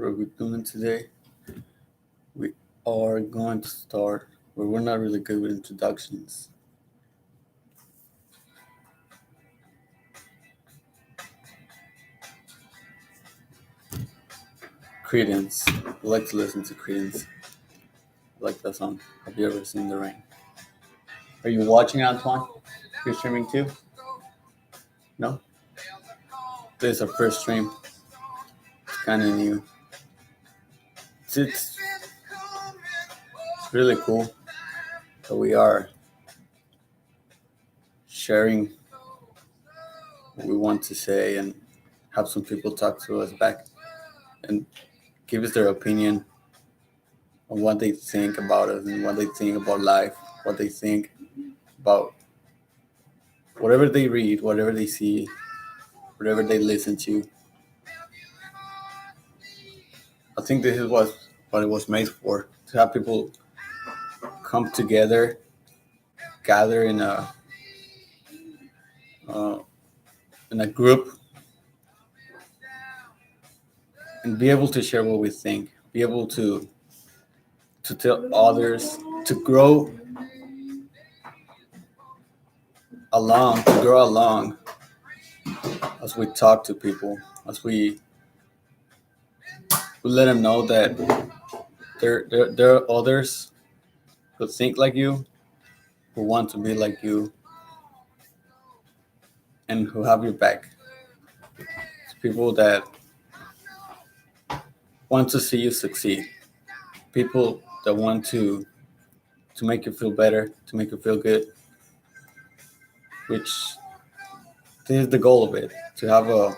are we doing today? We are going to start where we're not really good with introductions. Credence. I like to listen to Credence. I like that song. Have you ever seen the rain? Are you watching, Antoine? You're streaming too? No? This is our first stream. It's kind of new. It's really cool that we are sharing what we want to say and have some people talk to us back and give us their opinion on what they think about us and what they think about life, what they think about whatever they read, whatever they see, whatever they listen to. I think this is what it was made for, to have people come together, gather uh, in a group, and be able to share what we think, be able to tell others, to grow along as we talk to people, as we let them know that there are others who think like you, who want to be like you, and who have your back. It's people that want to see you succeed. People that want to make you feel better, to make you feel good. Which this is the goal of it, to have a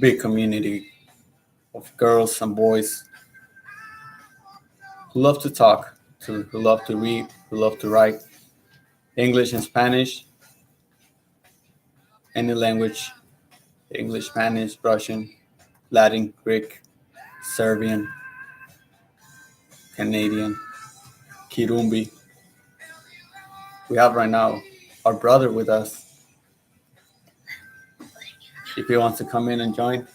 big community of girls and boys who love to talk, who love to read, who love to write, English and Spanish, any language, English, Spanish, Russian, Latin, Greek, Serbian, Canadian, Kirumbi. We have right now our brother with us. If he wants to come in and join.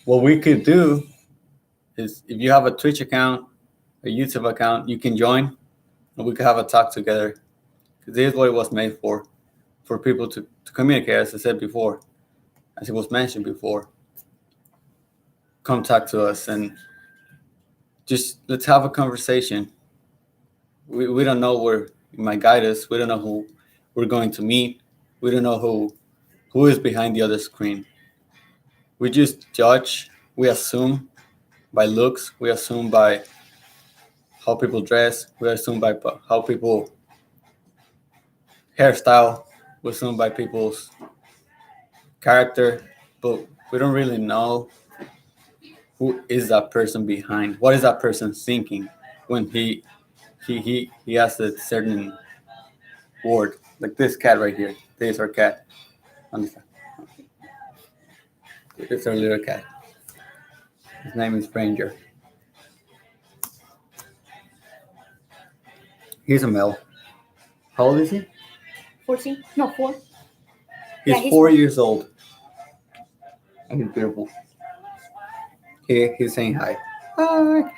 What we could do is, if you have a Twitch account, a YouTube account, you can join and we could have a talk together. Because this is what it was made for people to communicate, as I said before, as it was mentioned before. Come talk to us and just let's have a conversation. We don't know where you might guide us. We don't know who we're going to meet. We don't know who is behind the other screen. We just judge. We assume by looks. We assume by how people dress. We assume by how people hairstyle. We assume by people's character. But we don't really know who is that person behind. What is that person thinking when he has a certain word. Like this cat right here. This is our cat. It's our little cat. His name is Ranger. He's a male. How old is he? 14. No, 4. He's 4 years old. And he's beautiful. He's saying hi. Hi.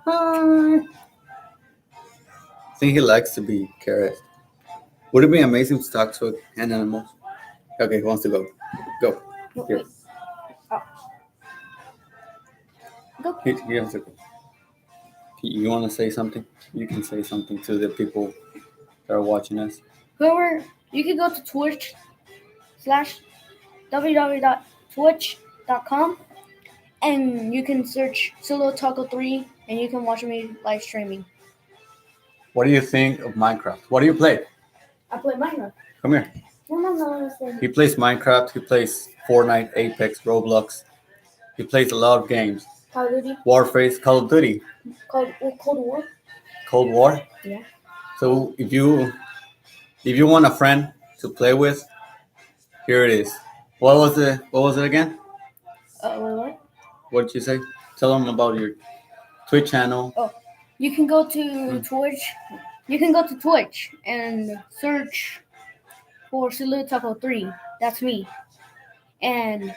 Hi. I think he likes to be caressed. Would it be amazing to talk to an animal? Okay, he wants to go. Go. Here. Oh. Go. He has to go. You want to say something? You can say something to the people that are watching us. You can go to www.twitch.com and you can search Solo Taco 3 and you can watch me live streaming. What do you think of Minecraft? What do you play? I play Minecraft. Come here. No. He plays Minecraft. He plays Fortnite, Apex, Roblox. He plays a lot of games. Call of Duty. Warface, Call of Duty. Cold War. Cold War? Yeah. So if you want a friend to play with, here it is. What was it again? What? What did you say? Tell them about your Twitch channel. Oh, you can go to Twitch. You can go to Twitch and search for Salute Taco 3. That's me. And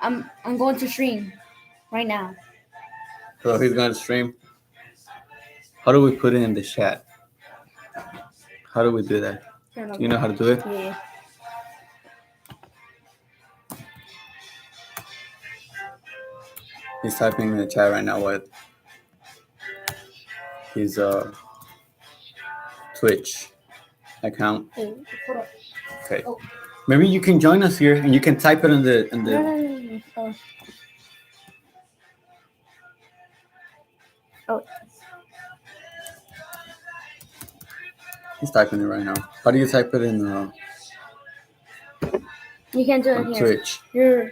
I'm going to stream right now. So he's going to stream. How do we put it in the chat? How do we do that? Do you know how to do it? Yeah. He's typing in the chat right now what his Twitch account. Hey, hold up. Okay. Oh. Maybe you can join us here and you can type it in the No. Oh. He's typing it right now. How do you type it in You can't do it on here. Twitch? You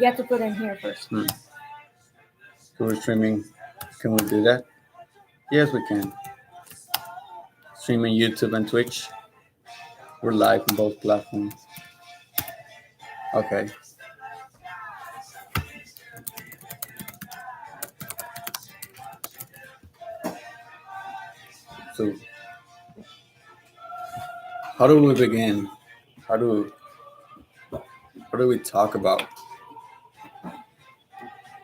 have to put it in here first. So we're streaming. Can we do that? Yes, we can. Streaming YouTube and Twitch. We're live on both platforms. Okay. So, how do we begin? How do we talk about?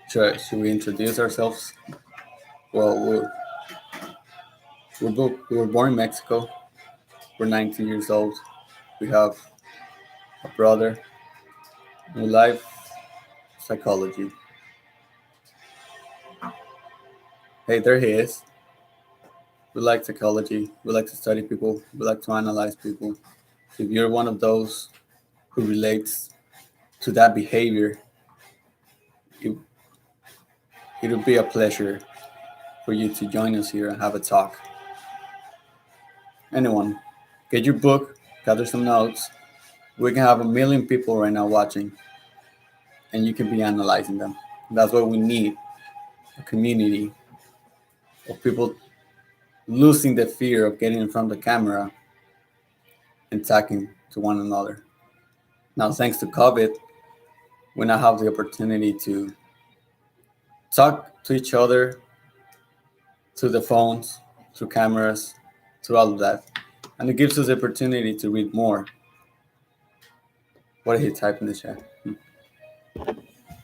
Should we introduce ourselves? Well, we were born in Mexico. We're 19 years old. We have a brother. We like psychology. Hey, there he is. We like psychology. We like to study people. We like to analyze people. If you're one of those who relates to that behavior, it'll be a pleasure for you to join us here and have a talk. Anyone, get your book, gather some notes. We can have 1 million people right now watching, and you can be analyzing them. That's what we need, a community of people losing the fear of getting in front of the camera and talking to one another. Now, thanks to COVID, we now have the opportunity to talk to each other through the phones, through cameras, through all of that. And it gives us the opportunity to read more. What did he type in the chat?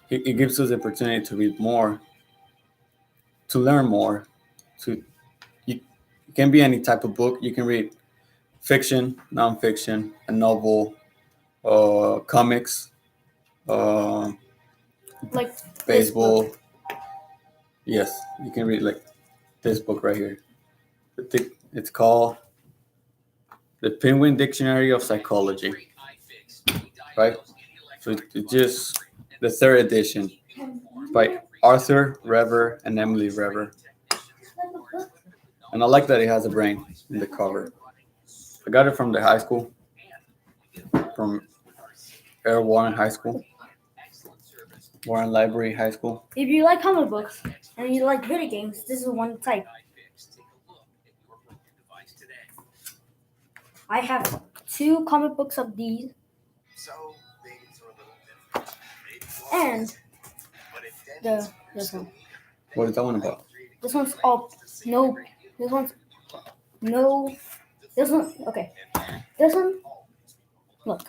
It gives us the opportunity to read more, to learn more. It can be any type of book. You can read fiction, nonfiction, a novel, comics, Like baseball. Yes, you can read like this book right here. It's called The Penguin Dictionary of Psychology. Right? So it's just the third edition by Arthur Rever and Emily Rever. And I like that it has a brain in the cover. I got it from the high school, from Air Warren High School, Warren Library High School. If you like comic books and you like video games, this is one type. I have 2 comic books of these. And this one. What is that one about? This one's no. This one's no. This one, okay. This one, look.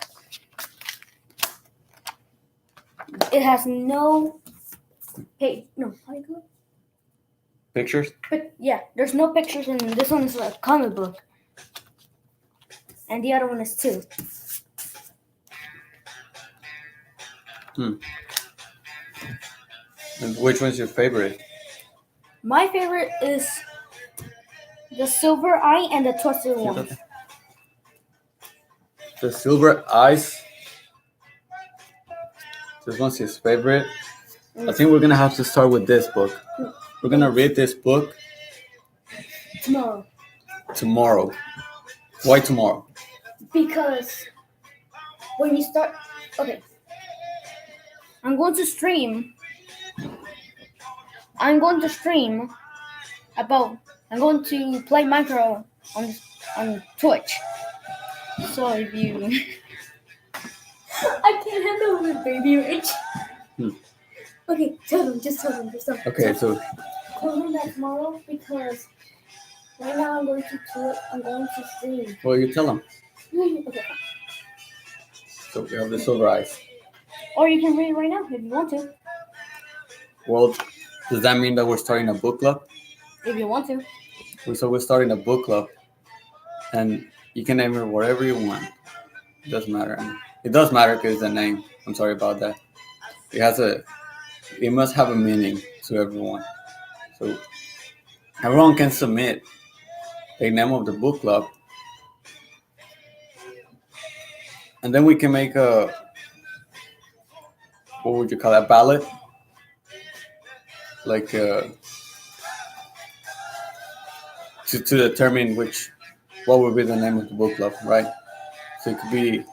It has no. Hey, no. How do you do it? Pictures? But yeah, there's no pictures, and this one is a comic book. And the other one is 2. And which one's your favorite? My favorite is the Silver Eye and the Twisted One. The Silver Eyes. This one's his favorite. I think we're gonna have to start with this book. We're gonna read this book tomorrow. Why tomorrow? Because when you start, okay, I'm going to stream about. I'm going to play Minecraft on Twitch. So if you, I can't handle it, baby Rich. Okay, just tell them. Okay, so Tell them that tomorrow because right now I'm going to stream. well, you tell them. Okay. So we have the Silver Eyes. Or you can read it right now if you want to. Well, does that mean that we're starting a book club? If you want to. So we're starting a book club, and you can name it whatever you want. It doesn't matter. It does matter because the name. I'm sorry about that. It has a. It must have a meaning to everyone. So everyone can submit the name of the book club, and then we can make a. What would you call it? A ballot, like to determine what would be the name of the book club, right? So it could be,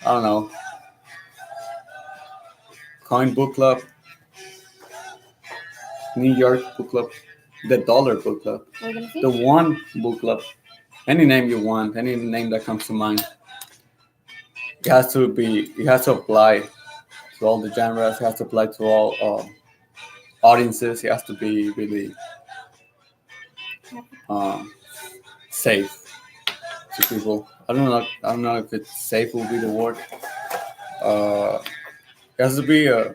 I don't know, Coin Book Club, New York Book Club, the Dollar Book Club, We're gonna see. the One Book Club, any name you want, any name that comes to mind. It has to apply to all the genres. It has to apply to all audiences. It has to be really um, safe to people. I don't know. I don't know if it's safe will be the word. Uh, it has to be a.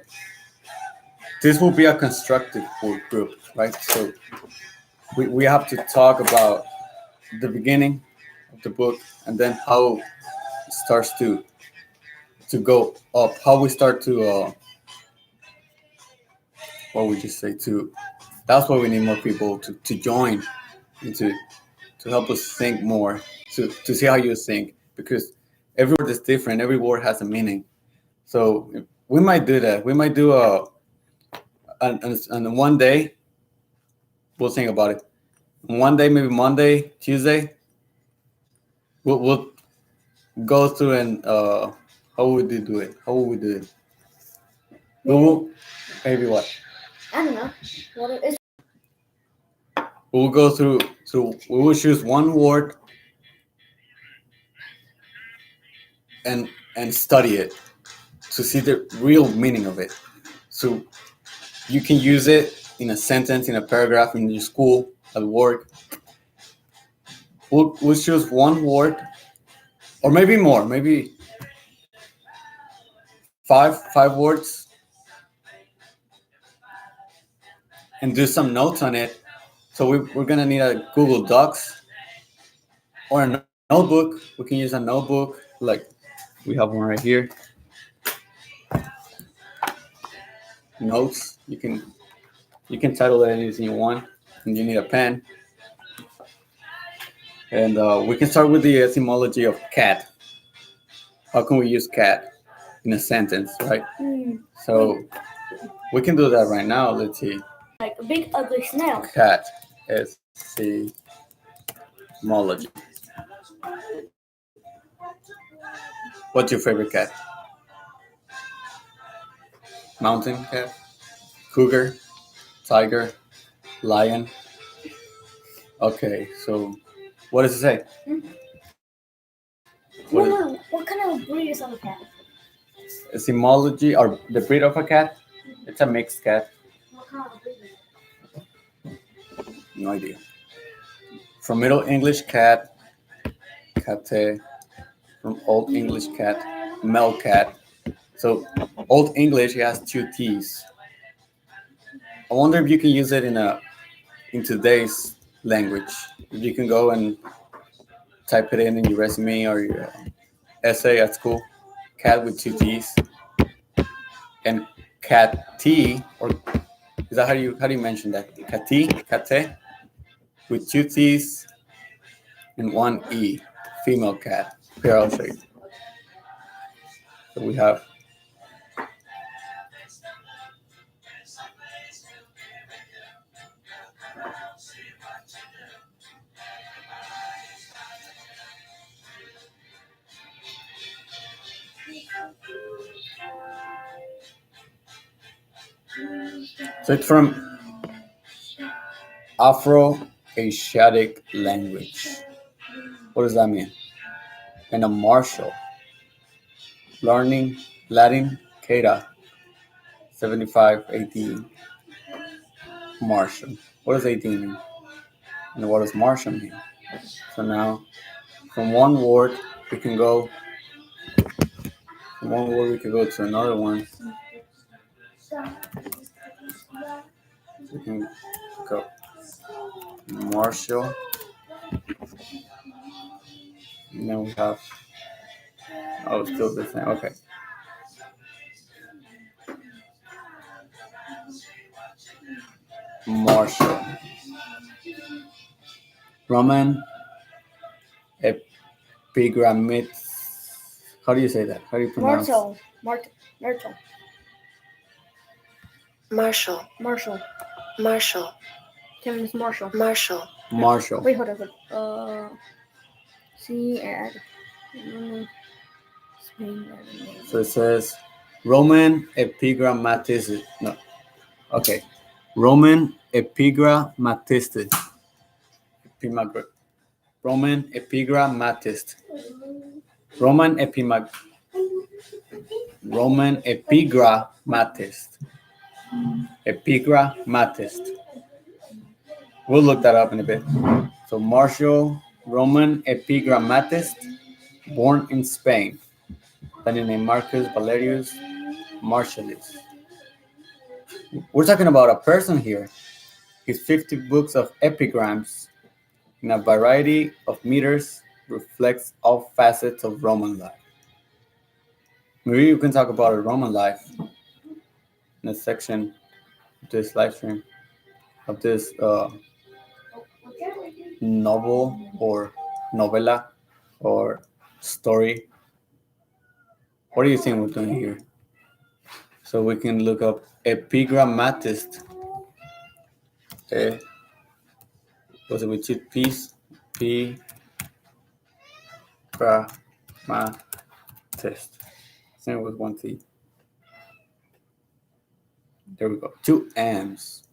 This will be a constructive group, right? So we have to talk about the beginning of the book and then how it starts to go up. How we start to what would you say to? That's why we need more people to join and to help us think more to see how you think because every word is different. Every word has a meaning. So we might do that. We might do and one day we'll think about it. One day, maybe Monday, Tuesday, we'll go through and how would we do it? How would we do it? We will maybe what? I don't know. What it is. We will go through. So we will choose one word and study it to see the real meaning of it. So you can use it in a sentence, in a paragraph, in your school, at work. We'll choose one word, or maybe more, maybe five words, and do some notes on it. So we're gonna need a Google Docs or a notebook. We can use a notebook, like we have one right here. Notes. You can title it anything you want, and you need a pen. And we can start with the etymology of cat. How can we use cat in a sentence, right? So we can do that right now. Let's see. Like a big ugly snail. Cat. Etymology. What's your favorite cat? Mountain cat? Cougar? Tiger? Lion? Okay, so what does it say? No. What kind of breed is on a cat? Etymology or the breed of a cat? It's a mixed cat. What kind of breed? No idea. From Middle English cat, cate. From Old English cat, male cat. So Old English it has two T's. I wonder if you can use it in today's language. If you can go and type it in your resume or your essay at school, cat with two T's, and cat T or is that how do you mention that? Cate, with two T's and one E, female cat. Here I'll show you. So we have so it's from Afro-Asiatic language. What does that mean? And a martial. Learning Latin, Kata, 75 18. Martial. What does 18 mean? And what does martial mean? So now, from one word, we can go One word, we could go to another one. We can go Marshall. And then we have, oh, still the same. Okay. Marshall. Roman epigrammatists. How do you say that? How do you pronounce? Myrtle. Marshall, Marshall. Marshall, Tim is Marshall. Marshall, Marshall. Wait, hold on. See, add. So it says Roman epigrammaticist. No. Okay. Roman epigrammatist. Roman epigrammatist. Roman epimag. Roman epigrammatist. Epigrammatist. We'll look that up in a bit. So Marshall, Roman epigrammatist, born in Spain. Then named Marcus Valerius Martialis. We're talking about a person here. His 50 books of epigrams in a variety of meters reflects all facets of Roman life. Maybe you can talk about a Roman life in a section of this live stream of this novel or novella or story. What do you think we're doing here? So we can look up epigrammatist. Was it with two P's? Epigrammatist. Same with one T. There we go. Two M's.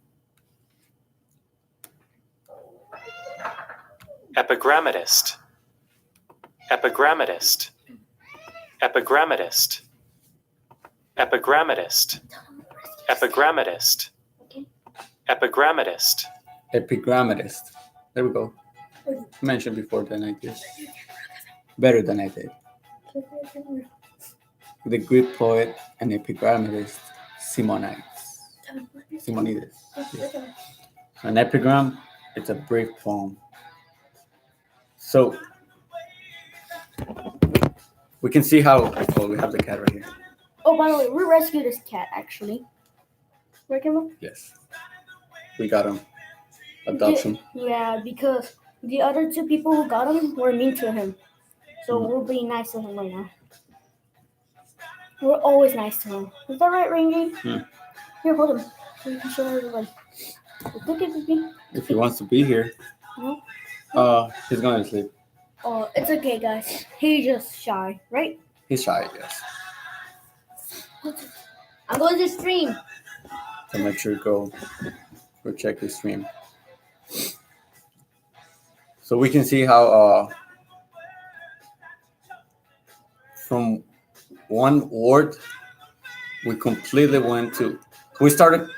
Epigrammatist. Epigrammatist. Epigrammatist. Epigrammatist. Epigrammatist. Epigrammatist. Epigrammatist. There we go. Mentioned before than I did. Better than I did. The Greek poet and epigrammatist Simonides. Yes. An epigram, it's a brief poem. So we can see how. Oh, we have the cat right here. Oh, by the way, we rescued this cat actually. Right, Kimbo? Yes. We got him. Adoption. Yeah, because the other two people who got him were mean to him. So we're being nice to him right now. We're always nice to him. Is that right, Rangy? Here, hold him. So you can show everybody. If he wants to be here. No? He's going to sleep. Oh, it's okay, guys. He's just shy, right? He's shy, yes. I'm going to stream. So make sure to go check his stream. So we can see how from one word we completely went to. We started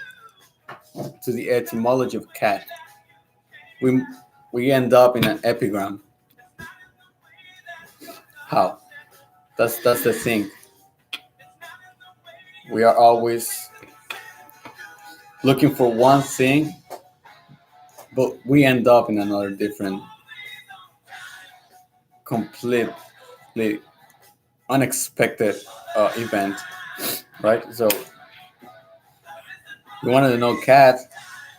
to the etymology of cat. We end up in an epigram. How? That's the thing. We are always looking for one thing, but we end up in another different, completely unexpected event, right? So we wanted to know cat.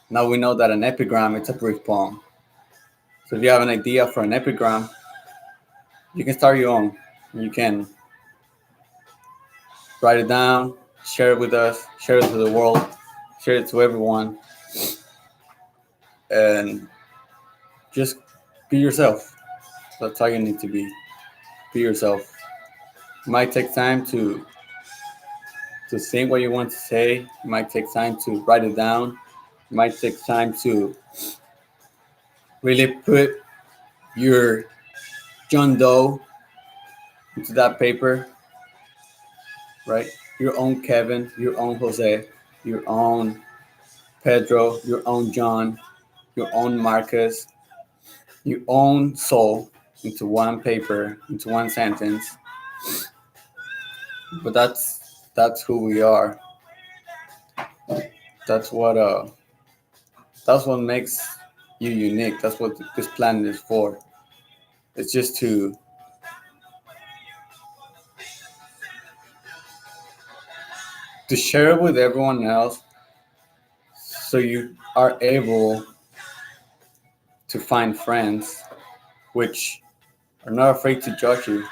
Now we know that an epigram, it's a brief poem. So if you have an idea for an epigram, you can start your own. You can write it down, share it with us, share it to the world, share it to everyone, and just be yourself. That's all you need to be. Be yourself. It might take time to think what you want to say. It might take time to write it down. It might take time to really put your John Doe into that paper, right? Your own Kevin, your own Jose, your own Pedro, your own John, your own Marcus, your own soul into one paper, into one sentence, But that's who we are. That's what that's what makes you unique. That's what this planet is for. It's just to share it with everyone else, so you are able to find friends which are not afraid to judge you,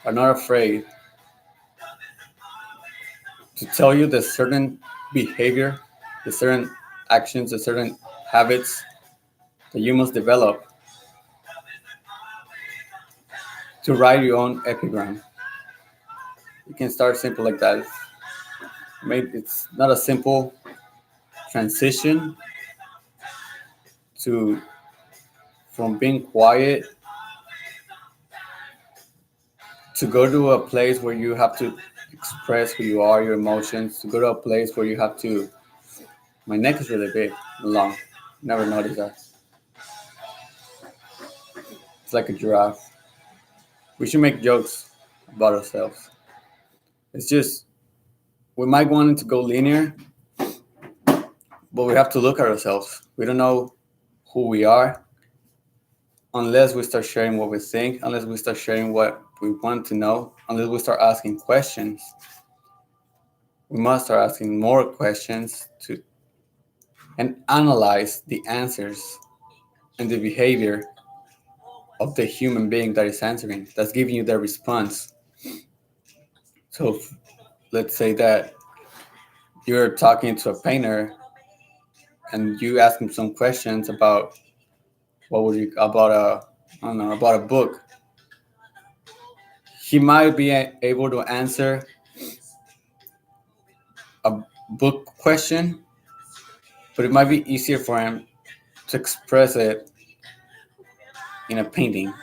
are not afraid to tell you the certain behavior, the certain actions, the certain habits that you must develop to write your own epigram. You can start simple like that. Maybe it's not a simple transition to from being quiet to go to a place where you have to express who you are, your emotions, to go to a place where you have to. My neck is really big and long. Never noticed that. It's like a giraffe. We should make jokes about ourselves. It's just, we might want it to go linear, but we have to look at ourselves. We don't know who we are unless we start sharing what we think, unless we start sharing what we want to know, unless we start asking questions. We must start asking more questions to and analyze the answers and the behavior of the human being that is answering, that's giving you the response. So let's say that you're talking to a painter and you ask him some questions about what would you about a I don't know about a book. He might be able to answer a book question, but it might be easier for him to express it in a painting,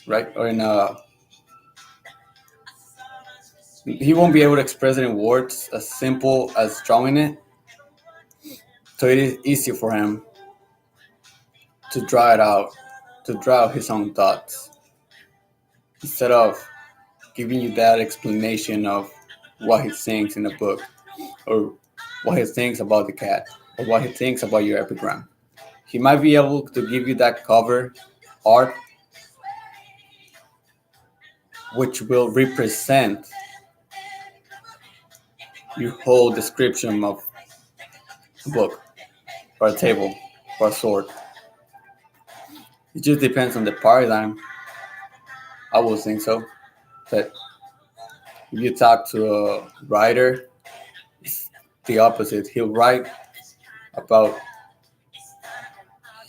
right? Or in a he won't be able to express it in words as simple as drawing it. So it is easier for him to draw it out, to draw his own thoughts, instead of giving you that explanation of what he thinks in a book, or what he thinks about the cat, or what he thinks about your epigram. He might be able to give you that cover art, which will represent your whole description of a book, or a table, or a sword. It just depends on the paradigm. I would think so. That if you talk to a writer, it's the opposite. About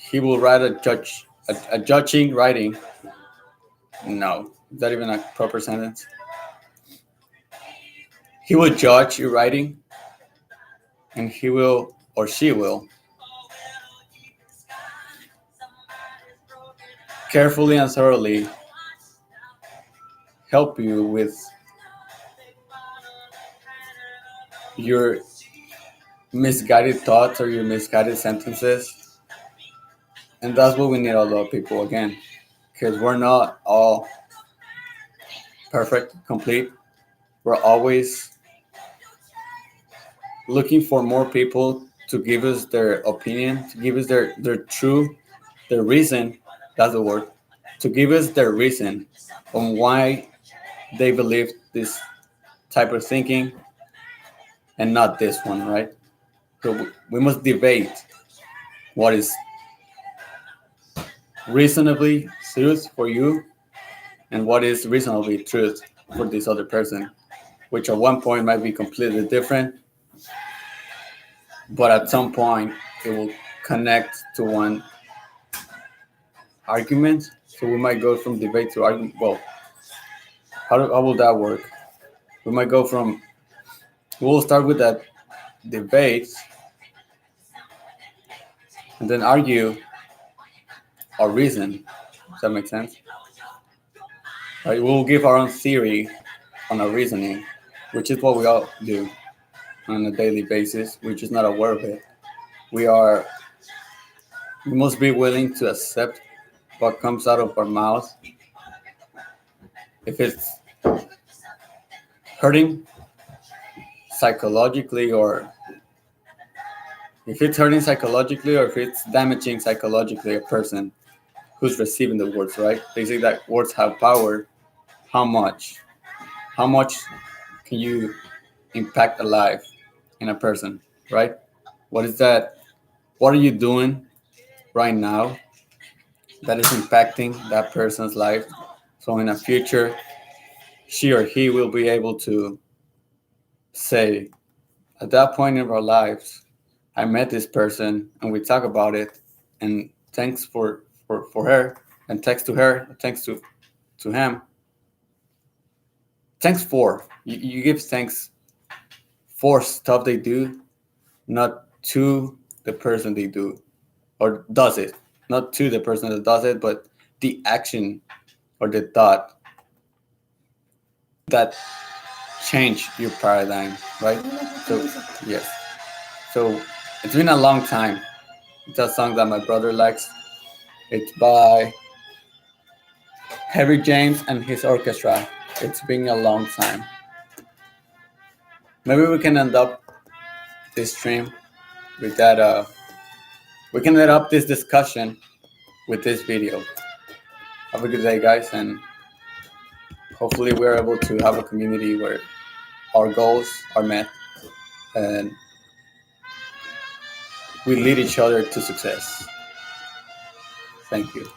he will write a judging writing. No, is that even a proper sentence? He will judge your writing, and he will or she will carefully and thoroughly help you with your misguided thoughts or your misguided sentences. And that's what we need a lot of people again, because we're not all perfect, complete. We're always looking for more people to give us their opinion, to give us their reason, that's the word, to give us their reason on why they believe this type of thinking and not this one, right? So we must debate what is reasonably truth for you and what is reasonably truth for this other person, which at one point might be completely different, but at some point it will connect to one argument. So we might go from debate to argument. Well, how will that work? We might go from, we'll start with that debate and then argue or reason. Does that make sense? Right? We'll give our own theory on our reasoning, which is what we all do on a daily basis. We're just not aware of it. We must be willing to accept what comes out of our mouth. If it's hurting psychologically, or if it's hurting psychologically, or if it's damaging psychologically a person who's receiving the words, right? They say that words have power. How much? How much can you impact a life in a person, right? What is that? What are you doing right now that is impacting that person's life? So in the future, she or he will be able to say, at that point in our lives, I met this person and we talk about it, and thanks for her, and thanks to her, thanks to him. Thanks for you give thanks for stuff they do, not to the person they do or does it, not to the person that does it, but the action or the thought that change your paradigm, right? So yes, so it's been a long time. It's a song that my brother likes. It's by Harry James and his orchestra. It's been a long time. Maybe we can end up this stream with that. We can end up this discussion with this video. Have a good day, guys, and hopefully we're able to have a community where our goals are met and we lead each other to success. Thank you.